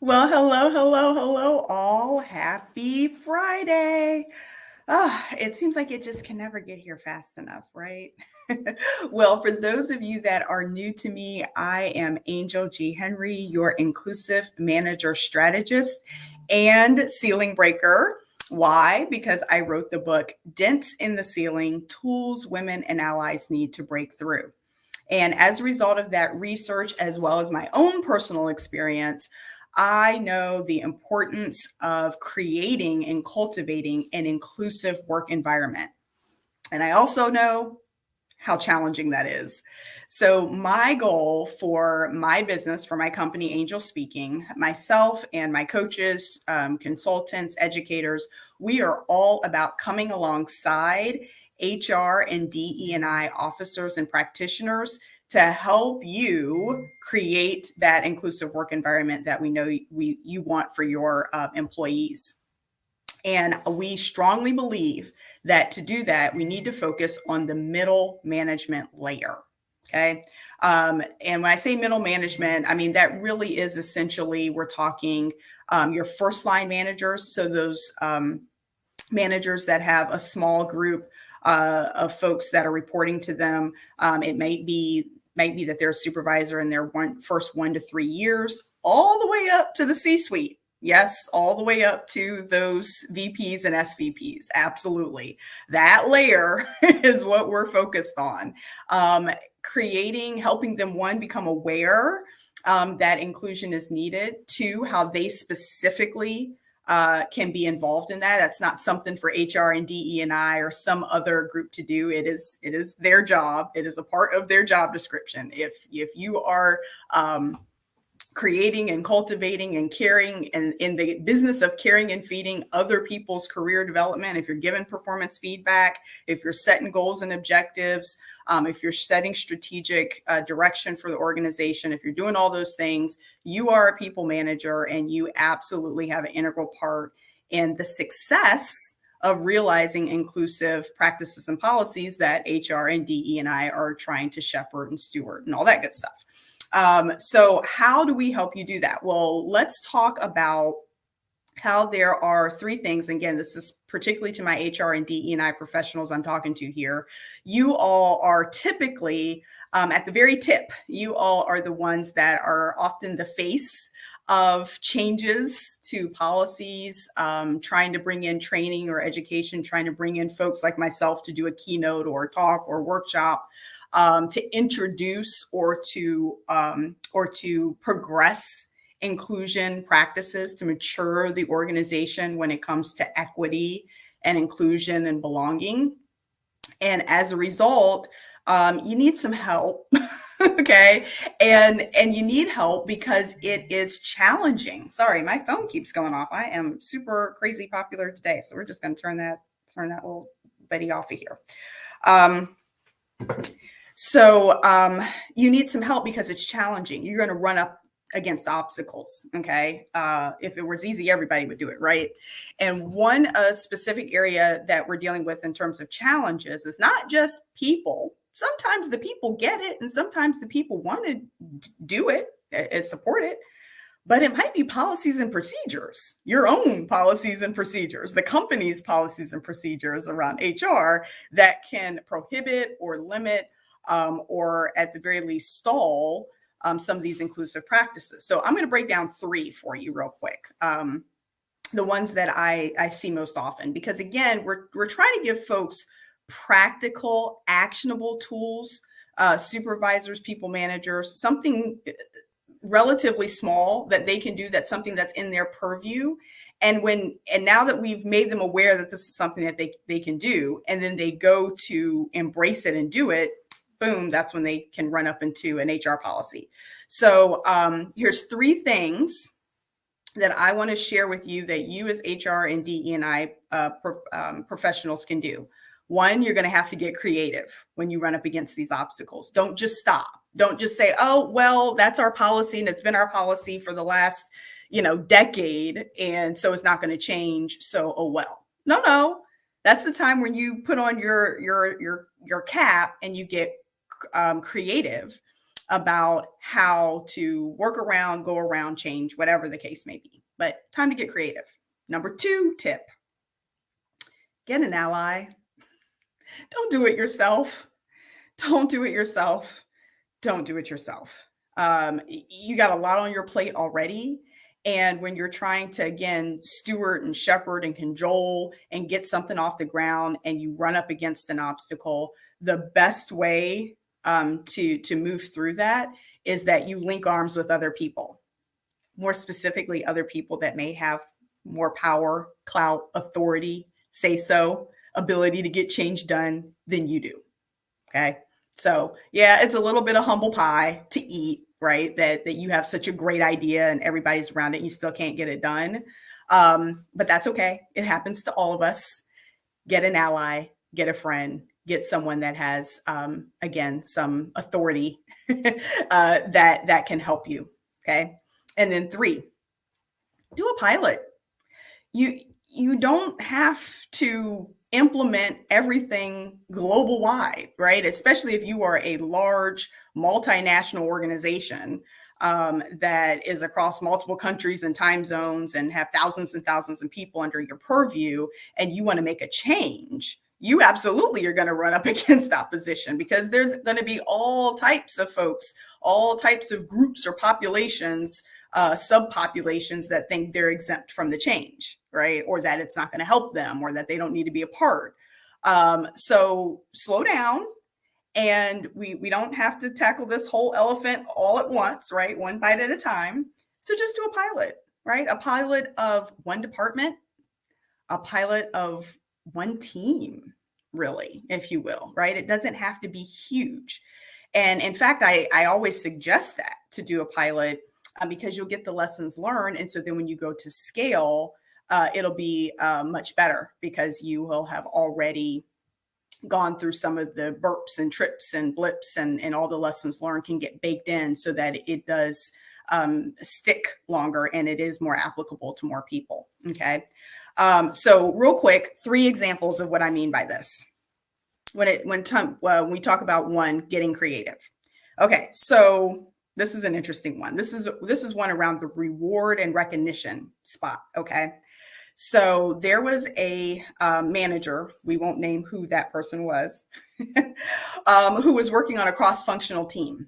Well, hello, hello, hello, all. Happy Friday. It seems like it just can never get here fast enough, right? Well, for those of you that are new to me, I am Angel G. Henry, your inclusive manager strategist and ceiling breaker. Why? Because I wrote the book Dents in the Ceiling: Tools Women and Allies Need to Break Through. And as a result of that research, as well as my own personal experience, I know the importance of creating and cultivating an inclusive work environment. And I also know how challenging that is. So, my goal for my business, for my company, AngelsSpeaking, myself and my coaches, consultants, educators, we are all about coming alongside HR and DE&I officers and practitioners to help you create that inclusive work environment that we know you want for your employees. And we strongly believe that to do that, we need to focus on the middle management layer. Okay. And when I say middle management, I mean, that really is essentially, we're talking your first line managers. So those managers that have a small group of folks that are reporting to them. It might be that they're a supervisor in their first 1 to 3 years, all the way up to the C-suite. Yes, all the way up to those VPs and SVPs. Absolutely. That layer is what we're focused on. Helping them, one, become aware that inclusion is needed. Two, how they specifically can be involved in that. That's not something for HR and DE&I or some other group to do. It is their job. It is a part of their job description. If you are creating and cultivating and caring and in the business of caring and feeding other people's career development, if you're giving performance feedback, if you're setting goals and objectives, if you're setting strategic direction for the organization, if you're doing all those things, you are a people manager and you absolutely have an integral part in the success of realizing inclusive practices and policies that HR and DE&I are trying to shepherd and steward and all that good stuff. So how do we help you do that? Well, let's talk about how there are 3 things. Again, this is particularly to my HR and DE&I professionals I'm talking to here. You all are typically at the very tip. You all are the ones that are often the face of changes to policies, trying to bring in training or education, trying to bring in folks like myself to do a keynote or a talk or workshop. To introduce or to progress inclusion practices, to mature the organization when it comes to equity and inclusion and belonging. And as a result, you need some help. Okay. And you need help because it is challenging. Sorry, my phone keeps going off. I am super crazy popular today. So we're just going to turn that little buddy off of here. So you need some help because it's challenging. You're going to run up against obstacles. Okay. If it was easy, everybody would do it. Right. And one specific area that we're dealing with in terms of challenges is not just people. Sometimes the people get it and sometimes the people want to do it and support it. But it might be policies and procedures, your own policies and procedures, the company's policies and procedures around HR that can prohibit or limit or at the very least stall some of these inclusive practices. So I'm going to break down 3 for you real quick. The ones that I see most often, because again, we're trying to give folks practical, actionable tools, supervisors, people managers, something relatively small that they can do, that's something that's in their purview. And now that we've made them aware that this is something that they can do, and then they go to embrace it and do it, boom, that's when they can run up into an HR policy. So here's 3 things that I want to share with you that you as HR and DE&I professionals can do. 1, you're going to have to get creative when you run up against these obstacles. Don't just stop. Don't just say, oh, well, that's our policy and it's been our policy for the last, decade. And so it's not going to change. So, oh, well, no, that's the time when you put on your cap and you get creative about how to work around, go around, change, whatever the case may be. But time to get creative. Number 2 tip, get an ally. Don't do it yourself. Don't do it yourself. Don't do it yourself. You got a lot on your plate already. And when you're trying to, again, steward and shepherd and cajole and get something off the ground and you run up against an obstacle, the best way to move through that is that you link arms with other people, more specifically, other people that may have more power, clout, authority, say so, ability to get change done than you do. Okay. So yeah, it's a little bit of humble pie to eat, right? That you have such a great idea and everybody's around it and you still can't get it done. But that's okay. It happens to all of us. Get an ally, get a friend, get someone that has, again, some authority that can help you. Okay. And then 3, do a pilot. You don't have to implement everything global wide, right? Especially if you are a large multinational organization that is across multiple countries and time zones and have thousands and thousands of people under your purview, and you want to make a change. You absolutely are going to run up against opposition because there's going to be all types of folks, all types of groups or populations, subpopulations that think they're exempt from the change, right? Or that it's not going to help them or that they don't need to be a part. So slow down, and we don't have to tackle this whole elephant all at once, right? One bite at a time. So just do a pilot, right? A pilot of one department, a pilot of one team, really, if you will, right? It doesn't have to be huge. And in fact, I always suggest that to do a pilot because you'll get the lessons learned. And so then when you go to scale, it'll be much better because you will have already gone through some of the burps and trips and blips and all the lessons learned can get baked in so that it does stick longer and it is more applicable to more people. Okay. So real quick, 3 examples of what I mean by this. When we talk about 1, getting creative. Okay. So this is an interesting one. This is one around the reward and recognition spot. Okay. So there was a manager, we won't name who that person was, who was working on a cross-functional team.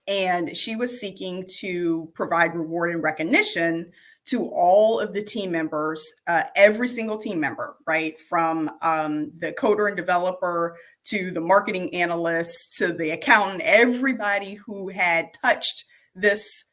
And she was seeking to provide reward and recognition to all of the team members, every single team member, right? From the coder and developer to the marketing analyst to the accountant, everybody who had touched this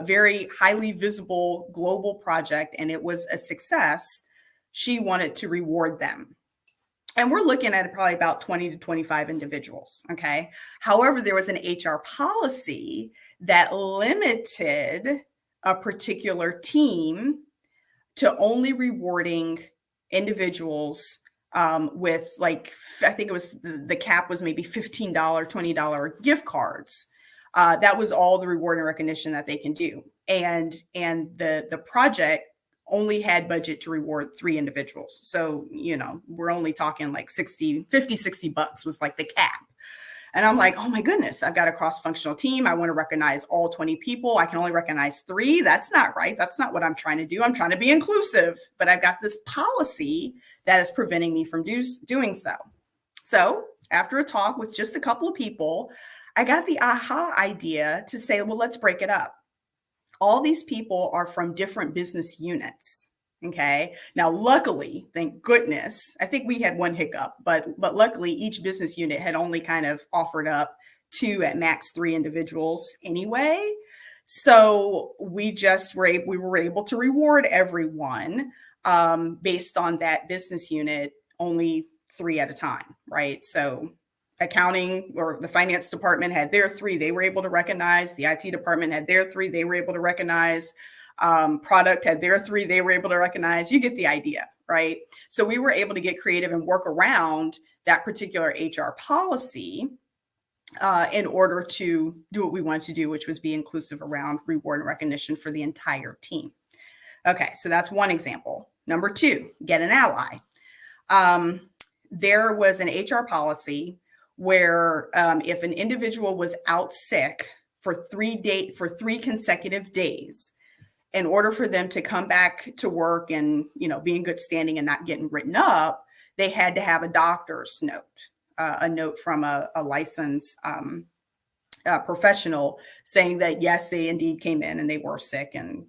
very highly visible global project and it was a success, she wanted to reward them. And we're looking at probably about 20 to 25 individuals, okay? However, there was an HR policy that limited a particular team to only rewarding individuals with like, I think it was the cap was maybe $15, $20 gift cards. That was all the reward and recognition that they can do. And the project only had budget to reward 3 individuals. So, we're only talking like $50, $60 was like the cap. And I'm like, oh my goodness, I've got a cross-functional team. I want to recognize all 20 people. I can only recognize 3. That's not right. That's not what I'm trying to do. I'm trying to be inclusive, but I've got this policy that is preventing me from doing so. So after a talk with just a couple of people, I got the aha idea to say, well, let's break it up. All these people are from different business units. Okay. Now, luckily, thank goodness, I think we had one hiccup, but luckily each business unit had only kind of offered up 2 at max 3 individuals anyway. So we were able to reward everyone based on that business unit, only 3 at a time. Right. So accounting or the finance department had their 3, they were able to recognize. The IT department had their 3, they were able to recognize. Product had their 3, they were able to recognize. You get the idea, right? So we were able to get creative and work around that particular HR policy in order to do what we wanted to do, which was be inclusive around reward and recognition for the entire team. Okay, so that's one example. Number 2, get an ally. There was an HR policy where if an individual was out sick for 3 consecutive days, in order for them to come back to work and, be in good standing and not getting written up, they had to have a doctor's note, a note from a licensed professional saying that yes, they indeed came in and they were sick, and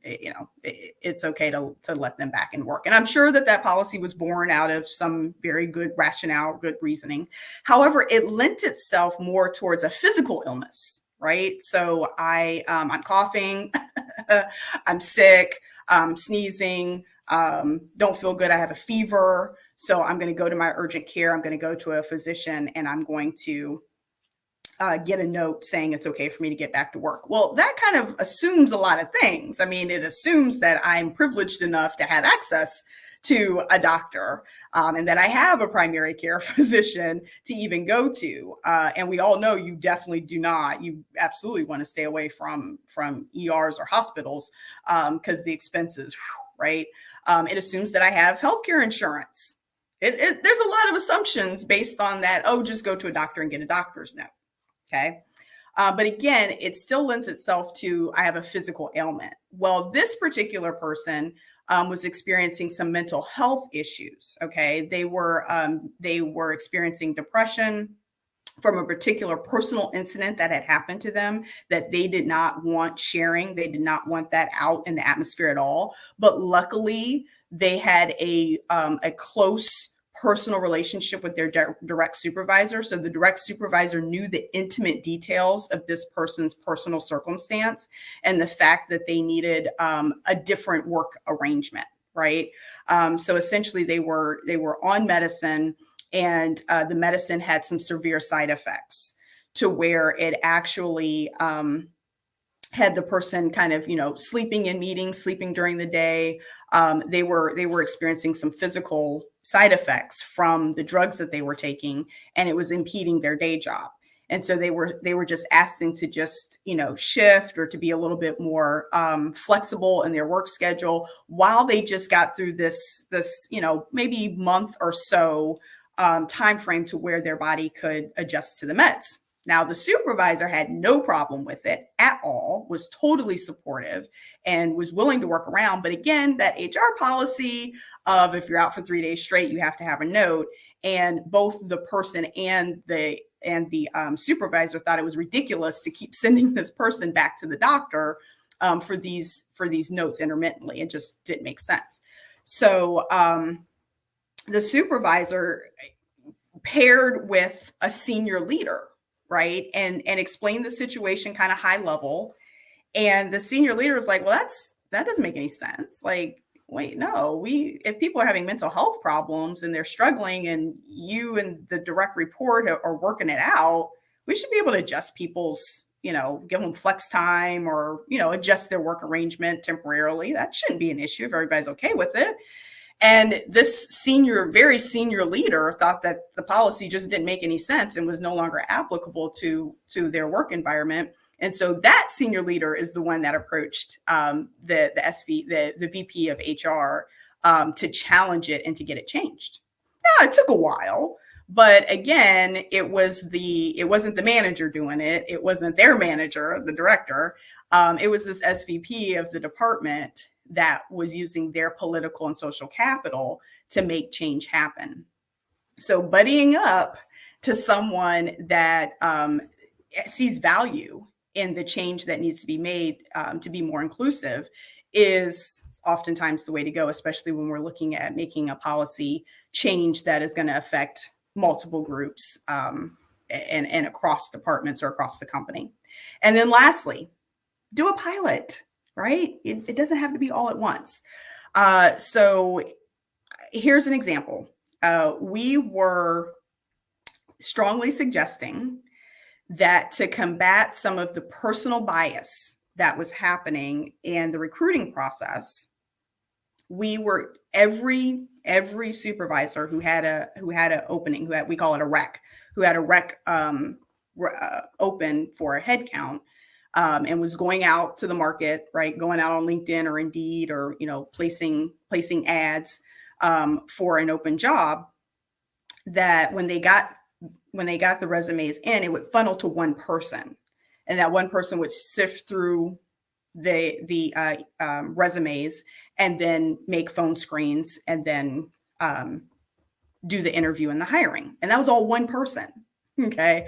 it's okay to let them back in work. And I'm sure that policy was born out of some very good rationale, good reasoning. However, it lent itself more towards a physical illness, right? So I'm coughing, I'm sick, sneezing, don't feel good, I have a fever. So I'm going to go to my urgent care, I'm going to go to a physician, and I'm going to get a note saying it's okay for me to get back to work. Well, that kind of assumes a lot of things. I mean, it assumes that I'm privileged enough to have access to a doctor, and that I have a primary care physician to even go to. And we all know you definitely do not. You absolutely want to stay away from ERs or hospitals because the expenses, right? It assumes that I have healthcare insurance. There's a lot of assumptions based on that. Oh, just go to a doctor and get a doctor's note. Okay. But again, it still lends itself to, I have a physical ailment. Well, this particular person was experiencing some mental health issues. Okay. They were experiencing depression from a particular personal incident that had happened to them that they did not want sharing. They did not want that out in the atmosphere at all. But luckily, they had a close personal relationship with their direct supervisor. So the direct supervisor knew the intimate details of this person's personal circumstance and the fact that they needed a different work arrangement, right? So essentially they were on medicine, and the medicine had some severe side effects to where it actually had the person kind of, sleeping in meetings, sleeping during the day. They were experiencing some physical side effects from the drugs that they were taking, and it was impeding their day job. And so they were just asking to just, shift or to be a little bit more flexible in their work schedule while they just got through this, maybe month or so time frame to where their body could adjust to the meds. Now, the supervisor had no problem with it at all, was totally supportive, and was willing to work around. But again, that HR policy of if you're out for 3 days straight, you have to have a note. And both the person and the supervisor thought it was ridiculous to keep sending this person back to the doctor for these notes intermittently. It just didn't make sense. So the supervisor paired with a senior leader, right? And explain the situation kind of high level. And the senior leader was like, well, that doesn't make any sense. Like, wait, no, if people are having mental health problems and they're struggling and you and the direct report are working it out, we should be able to adjust people's, give them flex time or, adjust their work arrangement temporarily. That shouldn't be an issue if everybody's okay with it. And this very senior leader thought that the policy just didn't make any sense and was no longer applicable to their work environment. And so that senior leader is the one that approached the VP of HR to challenge it and to get it changed. Now, it took a while, but again, it wasn't the manager doing it. It wasn't their manager, the director. It was this SVP of the department that was using their political and social capital to make change happen. So buddying up to someone that sees value in the change that needs to be made to be more inclusive is oftentimes the way to go, especially when we're looking at making a policy change that is going to affect multiple groups and across departments or across the company. And then lastly, do a pilot. Right? It doesn't have to be all at once. So here's an example. We were strongly suggesting that to combat some of the personal bias that was happening in the recruiting process, we were every supervisor who had an opening, we call it a rec, who had a rec open for a headcount. And was going out to the market, right? Going out on LinkedIn or Indeed or, placing ads for an open job, that when they got when they got the resumes in, it would funnel to one person, and that one person would sift through the resumes and then make phone screens and then do the interview and the hiring. And that was all one person. Okay.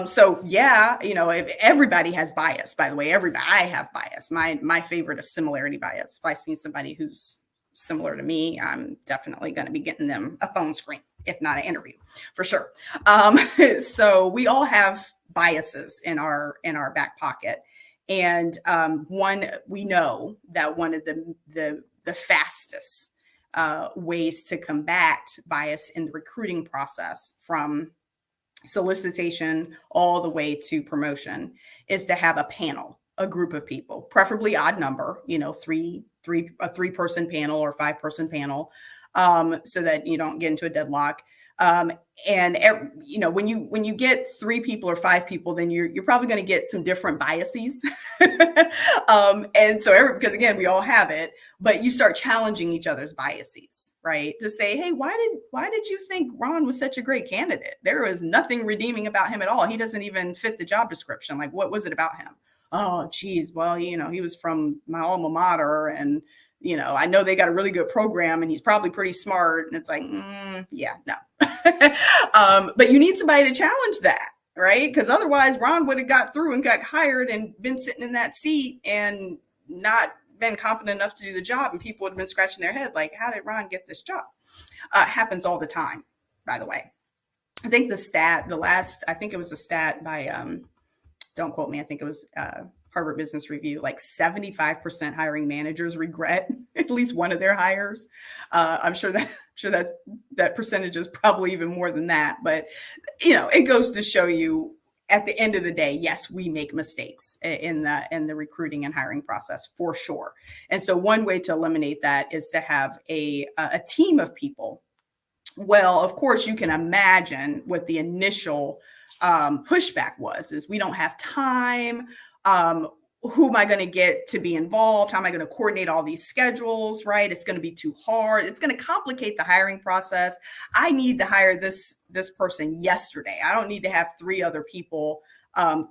So yeah, if everybody has bias, by the way, I have bias. My favorite is similarity bias. If I see somebody who's similar to me, I'm definitely going to be getting them a phone screen, if not an interview, for sure. So we all have biases in our back pocket. And we know that one of the fastest ways to combat bias in the recruiting process, from solicitation all the way to promotion, is to have a panel, a group of people, preferably odd number, a 3-person panel or 5-person panel, so that you don't get into a deadlock. And when you get 3 people or 5 people, then you're probably going to get some different biases. And so because again, we all have it, but you start challenging each other's biases, right? To say, hey, why did you think Ron was such a great candidate? There was nothing redeeming about him at all. He doesn't even fit the job description. Like, what was it about him? Oh, geez. Well, he was from my alma mater, and I know they got a really good program, and he's probably pretty smart. And it's like, yeah, no. But you need somebody to challenge that, right? Because otherwise Ron would have got through and got hired and been sitting in that seat and not been competent enough to do the job. And people would have been scratching their head like, how did Ron get this job? Happens all the time, by the way. I think I think it was a stat by, don't quote me, I think it was Harvard Business Review, like 75% hiring managers regret at least one of their hires. I'm sure that percentage is probably even more than that. But, it goes to show you, at the end of the day, yes, we make mistakes in the recruiting and hiring process, for sure. And so one way to eliminate that is to have a team of people. Well, of course, you can imagine what the initial pushback is we don't have time. Who am I going to get to be involved? How am I going to coordinate all these schedules, right? It's going to be too hard. It's going to complicate the hiring process. I need to hire this person yesterday. I don't need to have 3 other people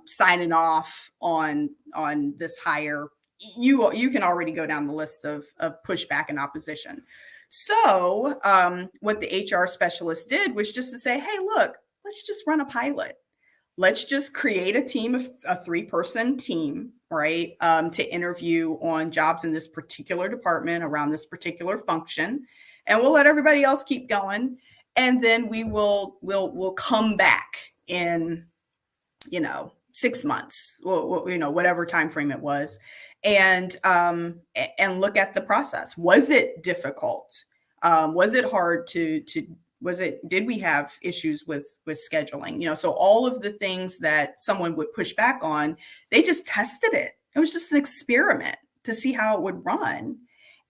signing off on this hire. You can already go down the list of pushback and opposition. So what the HR specialist did was just to say, hey, look, let's just run a pilot. Let's just create a team, of a 3-person team, right, to interview on jobs in this particular department around this particular function, and we'll let everybody else keep going, and then we'll come back in 6 months, whatever time frame it was, and look at the process. Was it difficult? Was it hard did we have issues with scheduling? So all of the things that someone would push back on, they just tested it. It was just an experiment to see how it would run.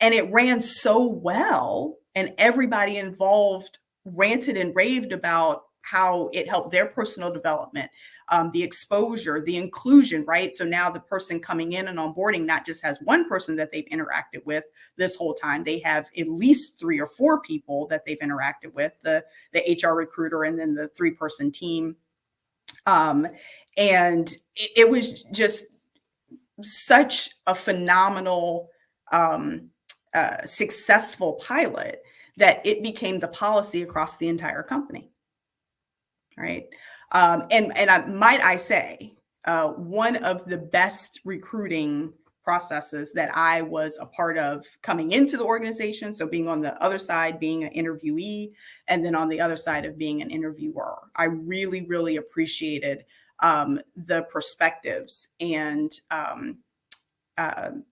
And it ran so well, and everybody involved ranted and raved about how it helped their personal development, the exposure, the inclusion, right? So now the person coming in and onboarding not just has one person that they've interacted with this whole time. They have at least 3 or 4 people that they've interacted with, the HR recruiter and then the 3-person team. And it was just such a phenomenal, successful pilot that it became the policy across the entire company. Right. And might I say, one of the best recruiting processes that I was a part of coming into the organization. So being on the other side, being an interviewee, and then on the other side of being an interviewer, I really, really appreciated the perspectives and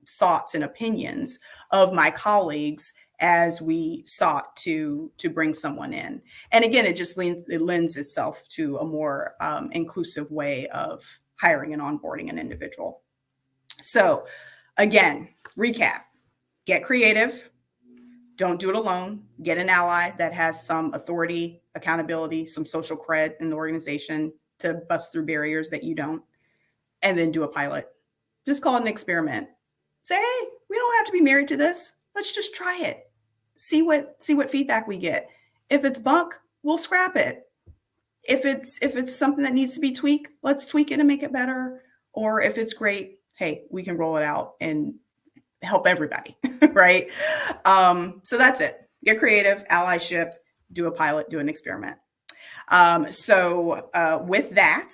thoughts and opinions of my colleagues as we sought to bring someone in. And again, it lends itself to a more inclusive way of hiring and onboarding an individual. So again, recap, get creative. Don't do it alone. Get an ally that has some authority, accountability, some social cred in the organization to bust through barriers that you don't. And then do a pilot. Just call it an experiment. Say, hey, we don't have to be married to this. Let's just try it. See what feedback we get. If it's bunk, we'll scrap it. If it's something that needs to be tweaked, let's tweak it and make it better. Or if it's great, hey, we can roll it out and help everybody, right? So that's it. Get creative, allyship, do a pilot, do an experiment. With that,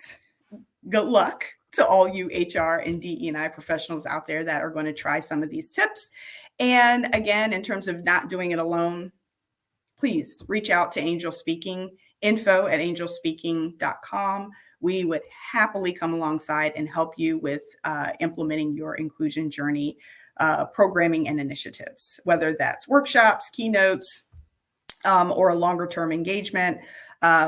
good luck to all you HR and DE&I professionals out there that are going to try some of these tips. And again, in terms of not doing it alone, please reach out to AngelsSpeaking, info@angelspeaking.com. We would happily come alongside and help you with implementing your inclusion journey, programming and initiatives, whether that's workshops, keynotes, or a longer term engagement.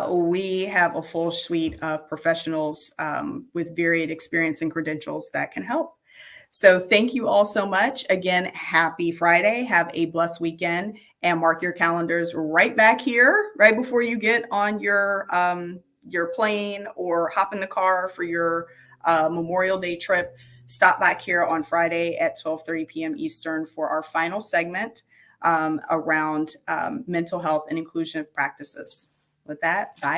We have a full suite of professionals with varied experience and credentials that can help. So thank you all so much. Again, happy Friday. Have a blessed weekend, and mark your calendars right back here, right before you get on your plane or hop in the car for your Memorial Day trip. Stop back here on Friday at 12:30 p.m. Eastern for our final segment around mental health and inclusive practices. With that, bye.